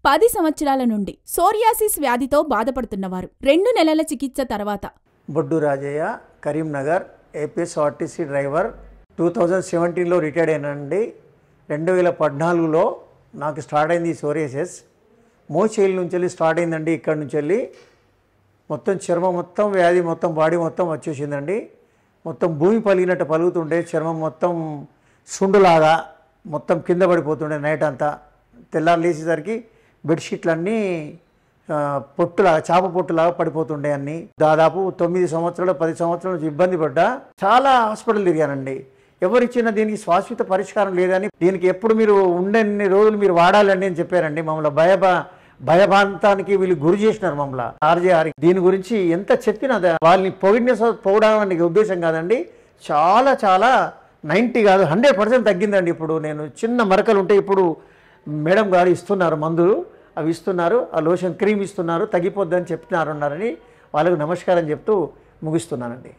10 సంవత్సరాల నుండి సోరియాసిస్ వ్యాధితో బాధపడుతున్నవారు 2 నెలల చికిత్స తర్వాత బొడ్డు రాజయ్య, కరీంనగర్, ఏపీఎస్ఆర్టీసీ డ్రైవర్. 2017లో రిటైర్డ్ అయినండి. 2014లో నాకు స్టార్ట్ అయింది ఈ సోరియాసిస్. మోచేయిల నుంచి వెళ్ళి స్టార్ట్ అయిందండి. ఇక్కడ నుంచి వెళ్ళి మొత్తం చర్మం మొత్తం వ్యాధి మొత్తం బాడీ మొత్తం వచ్చేసిందండి. మొత్తం భూమి పలిగినట్టు పలుగుతుండే, చర్మం మొత్తం సుండులాగా మొత్తం కింద పడిపోతుండే. నైట్ అంతా తెల్లారు లేచేసరికి బెడ్షీట్లన్నీ పొట్టులాగా, చేప పొట్టులాగా పడిపోతుండే అన్నీ. దాదాపు 9 సంవత్సరాలు 10 సంవత్సరాల నుంచి ఇబ్బంది పడ్డా. చాలా హాస్పిటల్ తిరిగానండి. ఎవరిచ్చినా దీనికి శాశ్వత పరిష్కారం లేదని, దీనికి ఎప్పుడు మీరు ఉండని రోజులు మీరు వాడాలండి అని చెప్పారండి. మమ్మల్ని భయభాంతానికి వీళ్ళు గురి చేసినారు మమ్మల్ని. ఆర్జేఆర్ దీని గురించి ఎంత చెప్పినా వాళ్ళని పొగడానికి ఉద్దేశం కాదండి. చాలా చాలా 90 కాదు 100% తగ్గిందండి. ఇప్పుడు నేను చిన్న మరకలు ఉంటే ఇప్పుడు మేడం గారు ఇస్తున్నారు మందులు, అవి ఇస్తున్నారు, ఆ లోషన్ క్రీమ్ ఇస్తున్నారు, తగ్గిపోద్దని చెప్తున్నారన్నారని వాళ్ళకు నమస్కారం చెప్తూ ముగిస్తున్నానండి.